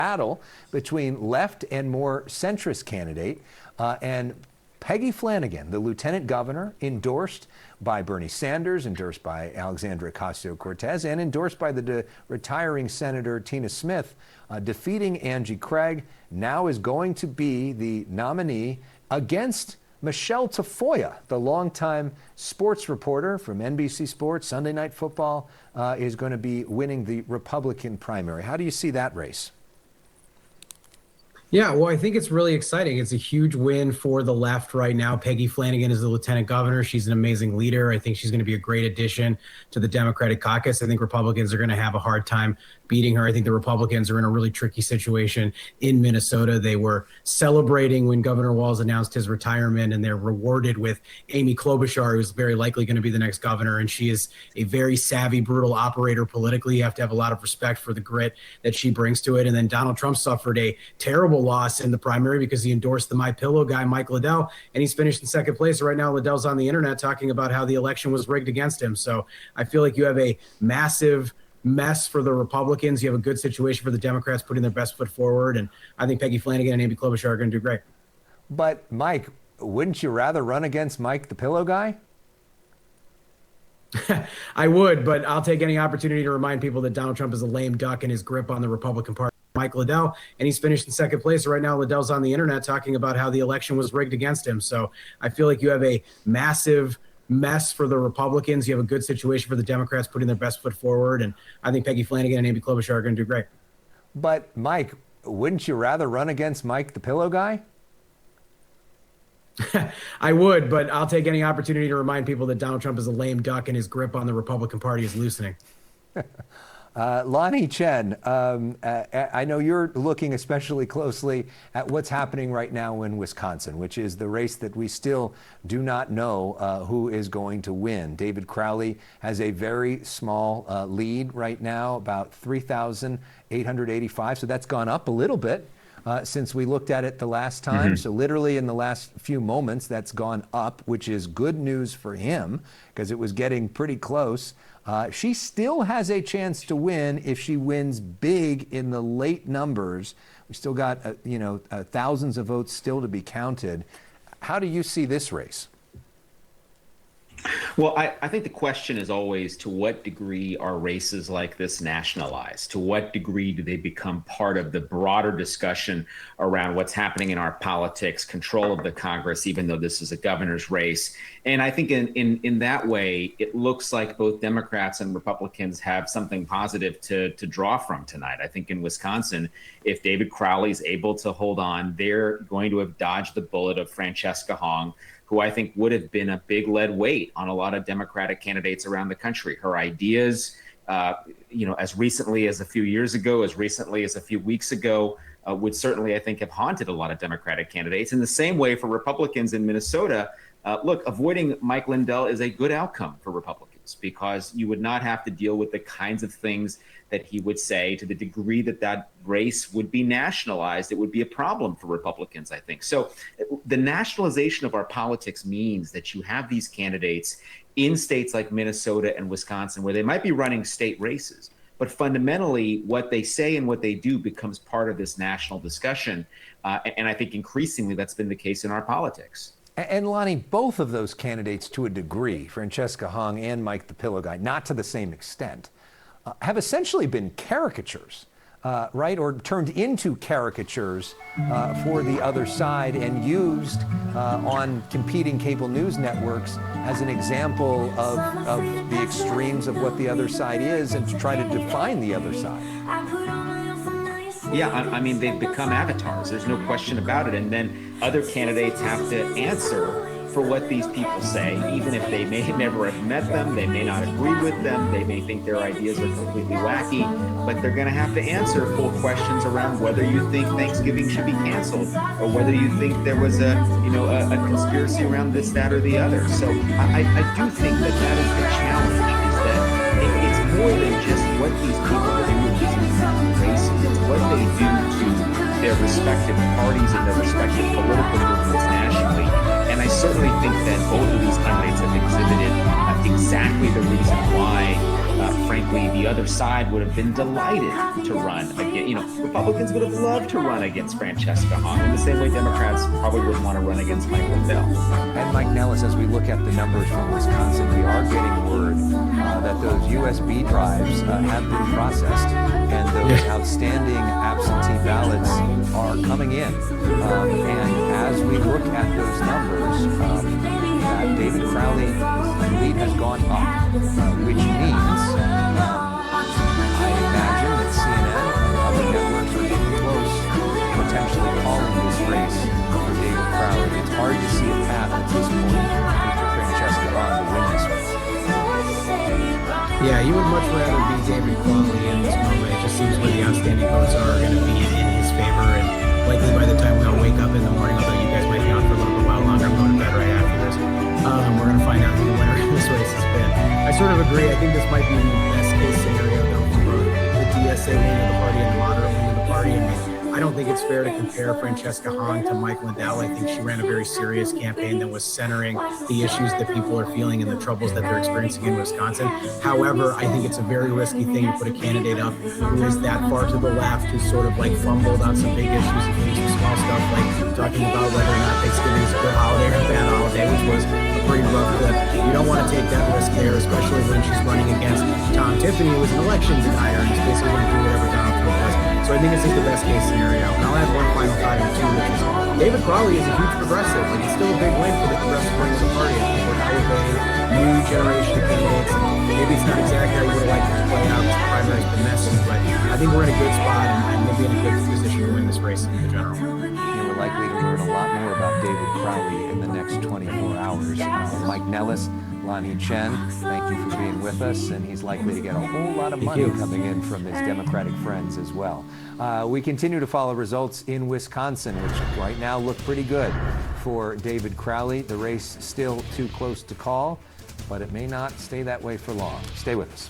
battle between left and more centrist candidate and Peggy Flanagan, the lieutenant governor, endorsed by Bernie Sanders, endorsed by Alexandria Ocasio-Cortez, and endorsed by the retiring Senator Tina Smith, defeating Angie Craig, now is going to be the nominee against Michelle Tafoya, the longtime sports reporter from NBC Sports, Sunday Night Football, is going to be winning the Republican primary. How do you see that race? Yeah, well, I think it's really exciting. It's a huge win for the left right now. Peggy Flanagan is the lieutenant governor. She's an amazing leader. I think she's going to be a great addition to the Democratic caucus. I think Republicans are going to have a hard time beating her. I think the Republicans are in a really tricky situation in Minnesota. They were celebrating when Governor Walz announced his retirement, and they're rewarded with Amy Klobuchar, who's very likely going to be the next governor. And she is a very savvy, brutal operator politically. You have to have a lot of respect for the grit that she brings to it. And then Donald Trump suffered a terrible loss in the primary because he endorsed the My Pillow guy, Mike Liddell, and he's finished in second place. Right now, Liddell's on the internet talking about how the election was rigged against him. So I feel like you have a massive mess for the Republicans. You have a good situation for the Democrats putting their best foot forward. And I think Peggy Flanagan and Amy Klobuchar are going to do great. But Mike, wouldn't you rather run against Mike the Pillow guy? I would, but I'll take any opportunity to remind people that Donald Trump is a lame duck in his grip on the Republican Party. Mike Liddell, and he's finished in second place. Right now, Liddell's on the internet talking about how the election was rigged against him. So I feel like you have a massive mess for the Republicans. You have a good situation for the Democrats putting their best foot forward. And I think Peggy Flanagan and Amy Klobuchar are going to do great. But Mike, wouldn't you rather run against Mike the Pillow guy? I would, but I'll take any opportunity to remind people that Donald Trump is a lame duck and his grip on the Republican Party is loosening. Lonnie Chen, I know you're looking especially closely at what's happening right now in Wisconsin, which is the race that we still do not know who is going to win. David Crowley has a very small lead right now, about 3,885. So that's gone up a little bit since we looked at it the last time. So literally in the last few moments, that's gone up, which is good news for him because it was getting pretty close. She still has a chance to win if she wins big in the late numbers. We still got, thousands of votes still to be counted. How do you see this race? Well, I think the question is always, to what degree are races like this nationalized? To what degree do they become part of the broader discussion around what's happening in our politics, control of the Congress, even though this is a governor's race? And I think in that way, it looks like both Democrats and Republicans have something positive to draw from tonight. I think in Wisconsin, if David Crowley is able to hold on, they're going to have dodged the bullet of Francesca Hong, who I think would have been a big lead weight on a lot of Democratic candidates around the country. Her ideas, as recently as a few years ago, as recently as a few weeks ago, would certainly, I think, have haunted a lot of Democratic candidates. In the same way for Republicans in Minnesota, look, avoiding Mike Lindell is a good outcome for Republicans because you would not have to deal with the kinds of things that he would say. To the degree that that race would be nationalized, it would be a problem for Republicans, I think. So the nationalization of our politics means that you have these candidates in states like Minnesota and Wisconsin where they might be running state races, but fundamentally what they say and what they do becomes part of this national discussion. And I think increasingly that's been the case in our politics. And Lonnie, both of those candidates to a degree, Francesca Hong and Mike the Pillow Guy, not to the same extent, have essentially been caricatures, right? Or turned into caricatures for the other side and used on competing cable news networks as an example of the extremes of what the other side is and to try to define the other side. Yeah, I mean, they've become avatars. There's no question about it. And then other candidates have to answer for what these people say, even if they may never have met them, they may not agree with them, they may think their ideas are completely wacky, but they're going to have to answer full questions around whether you think Thanksgiving should be canceled or whether you think there was a conspiracy around this, that, or the other. So I do think that is the challenge, is that it's more than just what these people do in these races, it's what they do to their respective parties and their respective political movements nationally. And I certainly think that both of these candidates have exhibited exactly the reason why Frankly, the other side would have been delighted to run again. Republicans would have loved to run against Francesca Hong in the same way Democrats probably wouldn't want to run against Mike Lindell. And Mike Nellis, as we look at the numbers from Wisconsin, we are getting word that those USB drives have been processed, and those outstanding absentee ballots are coming in. And as we look at those numbers, David Crowley's lead has gone up, which means I imagine that CNN and other networks are getting close to potentially calling this race for David Crowley. It's hard to see a path at this point for Francesca Hahn to win this race. Yeah, you would much rather be David Crowley in this moment. It just seems where the outstanding votes are going to be in his favor, and likely by the time we all wake up in the morning, although you guys might be on for a little bit while longer, I'm going to bed right after this. We're going to find out who the winner in this race has been. I sort of agree. I think this might be the best case scenario, though, for both the DSA wing of the party and the moderate wing of the party. I don't think it's fair to compare Francesca Hahn to Mike Lindell. I think she ran a very serious campaign that was centering the issues that people are feeling and the troubles that they're experiencing in Wisconsin. However, I think it's a very risky thing to put a candidate up who is that far to the left, who sort of like fumbled on some big issues, including some small stuff like talking about whether or not Thanksgiving is a good holiday or a bad holiday, which was a pretty rough clip. You don't want to take that risk there, especially when she's running against Tom Tiffany, who was an election denier and is basically going to do whatever Donald Trump does. So I think this is the best case scenario. And I'll add one final thought in too, which is David Crowley is a huge progressive. Like, it's still a big win for the progressive wing of the party. I think we're now with a new generation of candidates. And maybe it's not exactly how you would like it to play out. The primary's been messy, but I think we're in a good spot and we'll be in a good position to win this race in the general. We're likely to learn a lot more about David Crowley in the next 24 hours. Mike Nellis, Lonnie Chen, thank you for being with us, and he's likely to get a whole lot of money coming in from his Democratic friends as well. We continue to follow results in Wisconsin, which right now look pretty good for David Crowley. The race still too close to call, but it may not stay that way for long. Stay with us.